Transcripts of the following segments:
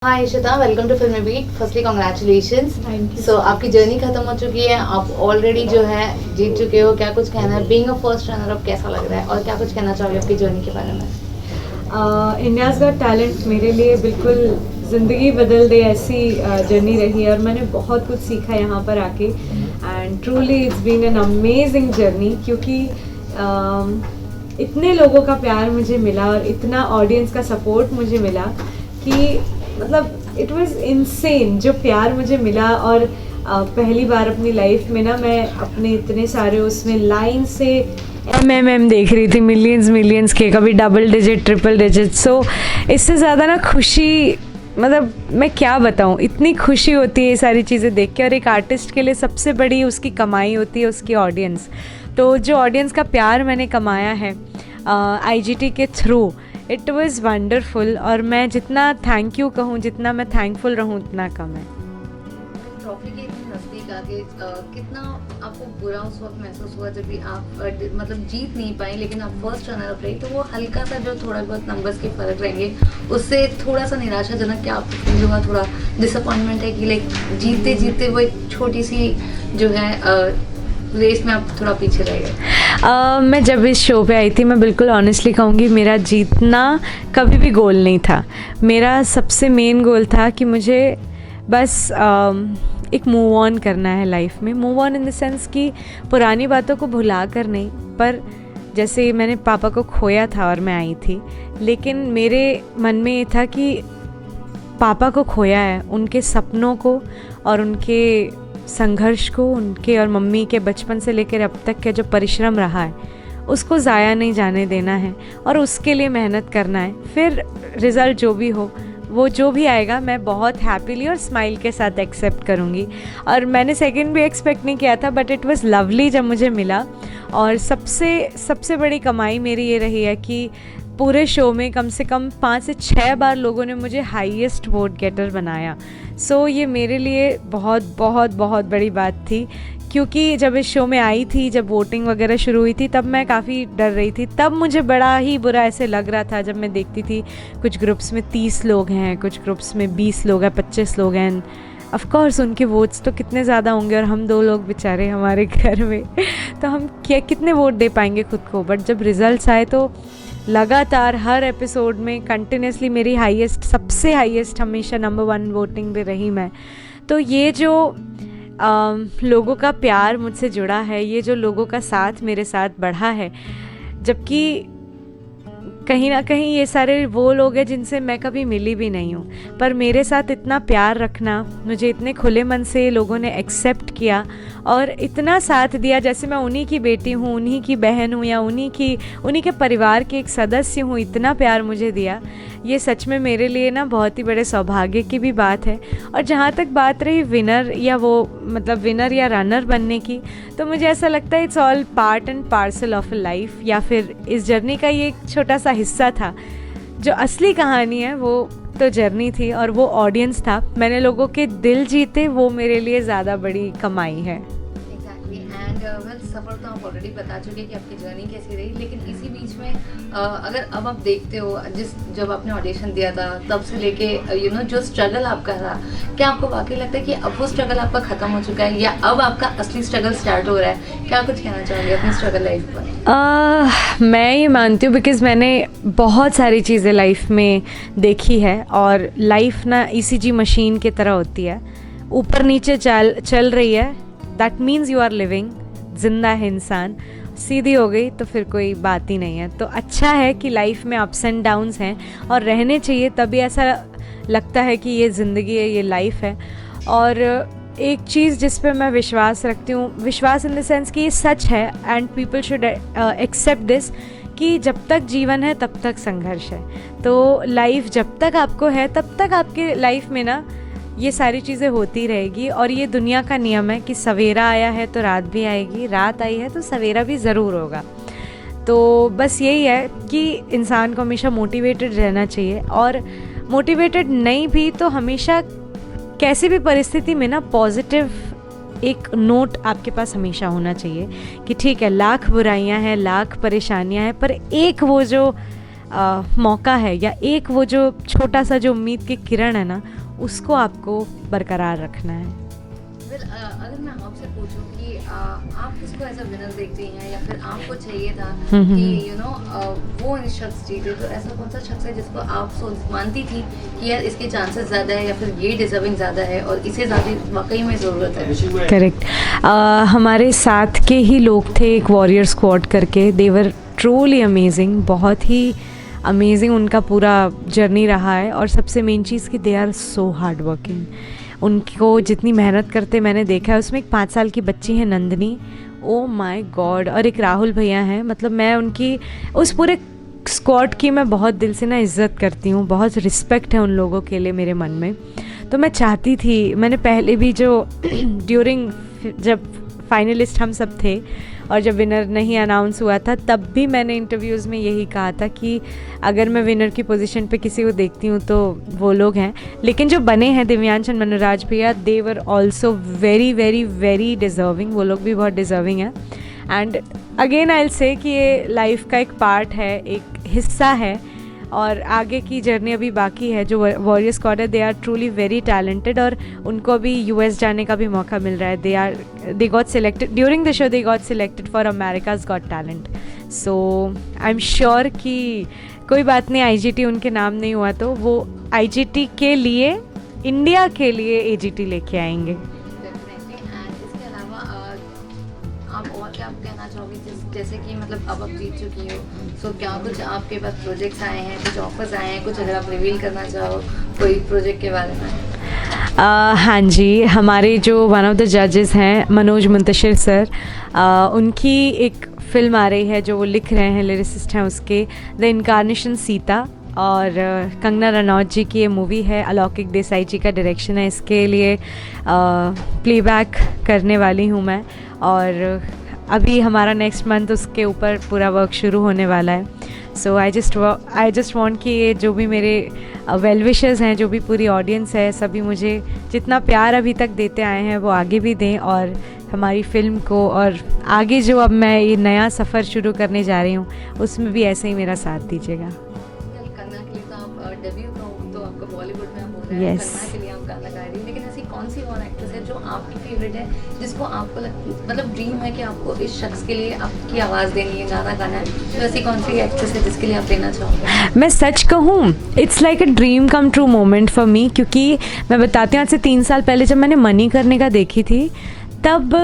Hi Ishita, welcome to Filmibeat. Firstly congratulations. Thank you. So आपकी journey खत्म हो चुकी है, आप ऑलरेडी जो है जीत चुके हो। क्या कुछ कहना है, being a first runner up कैसा लग रहा है, और क्या कुछ कहना चाहोगे आपकी जर्नी के बारे में? इंडियाज़ गॉट टैलेंट मेरे लिए बिल्कुल ज़िंदगी बदल दे ऐसी जर्नी रही है और मैंने बहुत कुछ सीखा यहाँ पर आके and truly it's been an amazing journey क्योंकि इतने लोगों का प्यार मुझे मिला और इतना ऑडियंस का सपोर्ट मुझे मिला कि मतलब इट वाज इनसेन जो प्यार मुझे मिला। और पहली बार अपनी लाइफ में ना मैं अपने इतने सारे उसमें लाइन से एम देख रही थी, मिलियंस के, कभी डबल डिजिट ट्रिपल डिजिट। सो इससे ज़्यादा ना खुशी, मतलब मैं क्या बताऊँ, इतनी खुशी होती है ये सारी चीज़ें देख के। और एक आर्टिस्ट के लिए सबसे बड़ी उसकी कमाई होती है उसकी ऑडियंस। तो जो ऑडियंस का प्यार मैंने कमाया है IGT के थ्रू, इट वॉज़ वंडरफुल। और मैं जितना थैंक यू कहूँ, जितना मैं थैंकफुल रहूँ उतना कम है। ट्रॉफी के इतने नज़दीक आके कितना आपको बुरा उस वक्त महसूस हुआ जब भी आप मतलब जीत नहीं पाए, लेकिन आप फर्स्ट रनर अप रही? तो वो हल्का सा जो थोड़ा बहुत नंबर्स के फर्क रहेंगे, उससे थोड़ा सा निराशाजनक क्या आपको फील हुआ? थोड़ा डिसअपॉइंटमेंट है कि लाइक जीतते जीतते वो एक छोटी सी जो है रेस में आप थोड़ा पीछे रह गए? मैं जब इस शो पे आई थी, मैं बिल्कुल ऑनेस्टली कहूँगी, मेरा जीतना कभी भी गोल नहीं था। मेरा सबसे मेन गोल था कि मुझे बस एक मूव ऑन करना है लाइफ में। Move on in the sense कि पुरानी बातों को भुला कर नहीं, पर जैसे मैंने पापा को खोया था और मैं आई थी, लेकिन मेरे मन में ये था कि पापा को खोया है, उनके सपनों को और उनके संघर्ष को, उनके और मम्मी के बचपन से लेकर अब तक का जो परिश्रम रहा है उसको ज़ाया नहीं जाने देना है और उसके लिए मेहनत करना है। फिर रिज़ल्ट जो भी हो, वो जो भी आएगा, मैं बहुत हैप्पीली और स्माइल के साथ एक्सेप्ट करूँगी। और मैंने सेकंड भी एक्सपेक्ट नहीं किया था, बट इट वाज़ लवली जब मुझे मिला। और सबसे बड़ी कमाई मेरी ये रही है कि पूरे शो में कम से कम 5 से 6 बार लोगों ने मुझे हाईएस्ट वोट गेटर बनाया। सो ये मेरे लिए बहुत बहुत बहुत बड़ी बात थी, क्योंकि जब इस शो में आई थी, जब वोटिंग वगैरह शुरू हुई थी, तब मैं काफ़ी डर रही थी। तब मुझे बड़ा ही बुरा ऐसे लग रहा था जब मैं देखती थी कुछ ग्रुप्स में 30 लोग हैं, कुछ ग्रुप्स में 20 लोग हैं, 25 लोग हैं। ऑफ कोर्स उनके वोट्स तो कितने ज़्यादा होंगे और हम 2 लोग बेचारे हमारे घर में तो हम कितने वोट दे पाएंगे खुद को। बट जब रिज़ल्ट्स आए तो लगातार हर एपिसोड में कंटिन्यूसली मेरी सबसे हाईएस्ट हमेशा नंबर 1 वोटिंग पे रही मैं। तो ये जो लोगों का प्यार मुझसे जुड़ा है, ये जो लोगों का साथ मेरे साथ बढ़ा है, जबकि कहीं ना कहीं ये सारे वो लोग हैं जिनसे मैं कभी मिली भी नहीं हूँ, पर मेरे साथ इतना प्यार रखना, मुझे इतने खुले मन से लोगों ने एक्सेप्ट किया और इतना साथ दिया जैसे मैं उन्हीं की बेटी हूँ, उन्हीं की बहन हूँ, या उन्हीं के परिवार के एक सदस्य हूँ। इतना प्यार मुझे दिया, ये सच में मेरे लिए ना बहुत ही बड़े सौभाग्य की भी बात है। और जहाँ तक बात रही विनर या रनर बनने की, तो मुझे ऐसा लगता है it's all part and parcel of a life, या फिर इस जर्नी का ये एक छोटा सा हिस्सा था। जो असली कहानी है वो तो जर्नी थी और वो ऑडियंस था। मैंने लोगों के दिल जीते, वो मेरे लिए ज़्यादा बड़ी कमाई है। एंड सफ़र तो आप ऑलरेडी बता चुके कि आपकी जर्नी कैसी रही, लेकिन इसी बीच में अगर अब आप देखते हो, जब आपने ऑडिशन दिया था तब से लेके जो स्ट्रगल आपका था, क्या आपको वाकई लगता है कि अब वो स्ट्रगल आपका ख़त्म हो चुका है या अब आपका असली स्ट्रगल स्टार्ट हो रहा है? क्या कुछ कहना चाहोगे अपनी स्ट्रगल लाइफ पर? मैं ये मानती हूँ, बिकॉज़ मैंने बहुत सारी चीज़ें लाइफ में देखी है और लाइफ ना ECG मशीन की तरह होती है, ऊपर नीचे चल रही है, that means you are living, जिंदा है इंसान। सीधी हो गई तो फिर कोई बात ही नहीं है। तो अच्छा है कि लाइफ में अप्स एंड डाउन्स हैं और रहने चाहिए, तभी ऐसा लगता है कि ये ज़िंदगी है, ये लाइफ है। और एक चीज़ जिस पे मैं विश्वास रखती हूँ, विश्वास इन द सेंस कि ये सच है and people should accept this, कि जब तक जीवन है तब तक संघर्ष है। तो लाइफ जब तक आपको है तब तक आपके लाइफ में ना ये सारी चीज़ें होती रहेगी। और ये दुनिया का नियम है कि सवेरा आया है तो रात भी आएगी, रात आई है तो सवेरा भी ज़रूर होगा। तो बस यही है कि इंसान को हमेशा मोटिवेटेड रहना चाहिए, और मोटिवेटेड नहीं भी तो हमेशा कैसी भी परिस्थिति में ना पॉजिटिव एक नोट आपके पास हमेशा होना चाहिए कि ठीक है, लाख बुराइयां हैं, लाख परेशानियां हैं, पर एक वो जो मौका है या एक वो जो छोटा सा जो उम्मीद की किरण है ना, उसको आपको बरकरार रखना है। अगर मैं आपसे पूछूं कि आप किसको ऐसा विनर देखती हैं या फिर आपको चाहिए था हम्म, कि वो शख्स जीते, तो ऐसा कौन सा शख्स है जिसको आप मानती थी कि यार इसके चांसेस ज़्यादा है या फिर ये डिजर्विंग ज़्यादा है और इसे ज़्यादा वाकई में ज़रूरत है? करेक्ट। हमारे साथ के ही लोग थे, एक वॉरियर स्क्वाड करके, देवर ट्रूली अमेजिंग, बहुत ही अमेजिंग उनका पूरा जर्नी रहा है। और सबसे मेन चीज़ कि they are so hard working, उनको जितनी मेहनत करते मैंने देखा है। उसमें एक 5 साल की बच्ची है नंदनी, ओ माय गॉड, और एक राहुल भैया हैं। मतलब मैं उनकी उस पूरे स्क्वाड की मैं बहुत दिल से ना इज़्ज़त करती हूँ, बहुत रिस्पेक्ट है उन लोगों के लिए मेरे मन में। तो मैं चाहती थी, मैंने पहले भी जो ड्यूरिंग जब फाइनलिस्ट हम सब थे और जब विनर नहीं अनाउंस हुआ था, तब भी मैंने इंटरव्यूज़ में यही कहा था कि अगर मैं विनर की पोजीशन पे किसी को देखती हूँ तो वो लोग हैं। लेकिन जो बने हैं दिव्यांश एंड मनोराज भैया, they were also very very very deserving, वो लोग भी बहुत डिज़र्विंग हैं। And again I will say कि ये लाइफ का एक पार्ट है, एक हिस्सा है, और आगे की जर्नी अभी बाकी है। जो वॉरियर स्क्वाड है, they are truly very talented, और उनको अभी US जाने का भी मौका मिल रहा है। They got selected during the show, they got selected for America's got talent. So I am sure कि कोई बात नहीं, IGT उनके नाम नहीं हुआ तो वो IGT के लिए, इंडिया के लिए AGT लेके आएंगे। इसके अलावा आप और क्या कहना चाहोगे, जैसे कि मतलब अब आप जीत चुकी हो, सो क्या कुछ आपके पास प्रोजेक्ट्स आए हैं, कुछ ऑफर्स आए हैं, कुछ अगर आप रिवील करना चाहो कोई प्रोजेक्ट के बारे में? हाँ जी, हमारे जो वन ऑफ द जजेस हैं मनोज मुंतशिर सर, उनकी एक फ़िल्म आ रही है जो वो लिख रहे हैं, लिरिसिस्ट हैं उसके, द इनकारनेशन सीता। और कंगना रनौत जी की ये मूवी है, अलौकिक देसाई जी का डायरेक्शन है। इसके लिए प्लेबैक करने वाली हूँ मैं, और अभी हमारा नेक्स्ट मंथ उसके ऊपर पूरा वर्क शुरू होने वाला है। सो आई जस्ट वांट कि ये जो भी मेरे वेल विशर्स हैं, जो भी पूरी ऑडियंस है, सभी मुझे जितना प्यार अभी तक देते आए हैं वो आगे भी दें, और हमारी फ़िल्म को, और आगे जो अब मैं ये नया सफ़र शुरू करने जा रही हूँ उसमें भी ऐसे ही मेरा साथ दीजिएगा। कंगना के लिए तो आप डेब्यू तो आपका बॉलीवुड में हो रहा है, Yes. कंगना के लिए आप गाना गा रही हैं, लेकिन ऐसी कौन सी और एक्ट्रेस है जो आपकी फेवरेट है, जिसको आपको मतलब ड्रीम है कि आपको इस शख्स के लिए आपकी आवाज़ देनी है, गाना गाना है, तो ऐसी कौन सी एक्ट्रेस है जिसके लिए आप देना चाहोगे? मैं सच कहूँ, it's like a dream come true moment for me, क्योंकि मैं बताती हूँ, आज से 3 साल पहले जब मैंने मणिकर्णिका का देखी थी, तब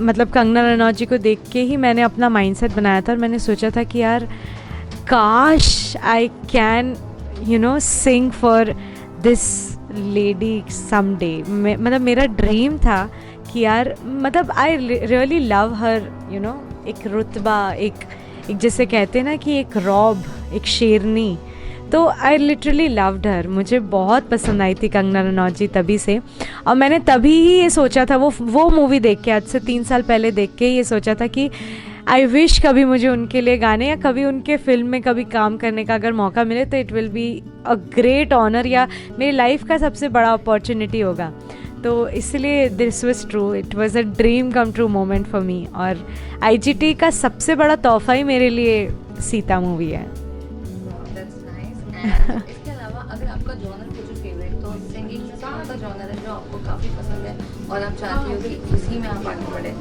मतलब कंगना रनौत जी को देख के ही मैंने अपना माइंडसेट बनाया था, और मैंने सोचा था कि यार काश I can sing for this lady some day. मतलब मेरा ड्रीम था कि यार, मतलब आई रियली लव हर, एक रुतबा, एक जैसे कहते हैं ना कि एक रॉब, एक शेरनी, तो आई लिटरली लव्ड हर। मुझे बहुत पसंद आई थी कंगना रनौत जी तभी से, और मैंने तभी ही ये सोचा था, वो मूवी देख के, आज से 3 साल पहले देख के ये सोचा था कि आई विश कभी मुझे उनके लिए गाने या कभी उनके फिल्म में कभी काम करने का अगर मौका मिले तो it will be a great honour, या मेरी लाइफ का सबसे बड़ा अपॉर्चुनिटी होगा। तो इसलिए this was true, it was a dream come true moment for me, और IGT का सबसे बड़ा तोहफा ही मेरे लिए सीता मूवी है। इसके अलावा अगर आपका जॉनर कुछ फेवरेट, तो सिंगिंग में कौन सा जॉनर है जो आपको काफ़ी पसंद है और आप चाहती हो कि उसी में आप आगे बढ़े?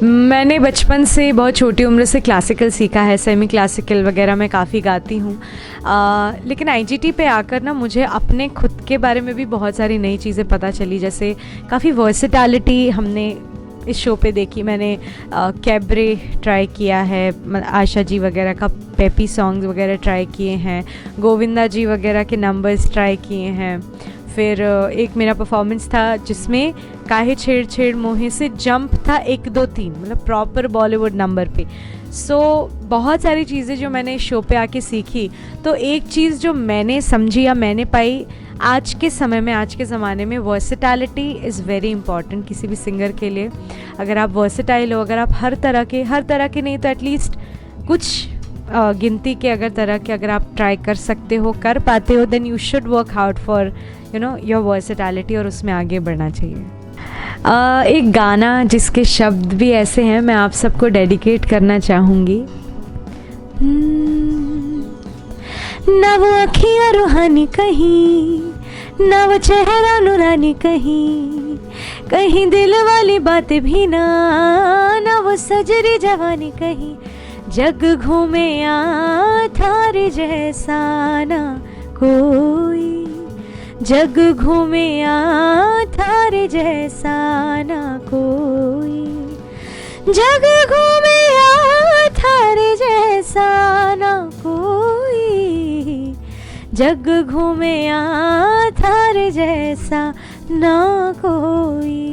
मैंने बचपन से, बहुत छोटी उम्र से क्लासिकल सीखा है, सेमी क्लासिकल वगैरह मैं काफ़ी गाती हूँ, लेकिन IGT पे आकर ना मुझे अपने खुद के बारे में भी बहुत सारी नई चीज़ें पता चली, जैसे काफ़ी वर्सेटैलिटी हमने इस शो पे देखी। मैंने कैबरे ट्राई किया है, आशा जी वगैरह का पेपी सॉन्ग्स वगैरह ट्राई किए हैं, गोविंदा जी वगैरह के नंबर्स ट्राई किए हैं। फिर एक मेरा परफॉर्मेंस था जिसमें काहे छेड़ छेड़ मोहे से जंप था 1 2 3, मतलब प्रॉपर बॉलीवुड नंबर पे। सो बहुत सारी चीज़ें जो मैंने शो पे आके सीखी, तो एक चीज़ जो मैंने समझी या मैंने पाई, आज के समय में, आज के ज़माने में वर्सेटैलिटी इज़ वेरी इंपॉर्टेंट किसी भी सिंगर के लिए। अगर आप वर्सेटाइल हो, अगर आप हर तरह के नहीं तो एटलीस्ट कुछ गिनती के अगर आप ट्राई कर सकते हो, कर पाते हो, then you should work hard for your versatility, और उसमें आगे बढ़ना चाहिए। एक गाना जिसके शब्द भी ऐसे हैं, मैं आप सबको डेडिकेट करना चाहूँगी। ना वो अखियाँ रूहानी कहीं, ना वो चेहरा नूरानी कहीं, कहीं दिल वाली बातें भी ना, ना वो सजरी जवानी कहीं। जग घूमे आ थारे जैसा ना कोई, जग घूमे आ थारे जैसा ना कोई, जग घूमे आ थारे जैसा ना कोई, जग घूमे आ थारे जैसा ना कोई।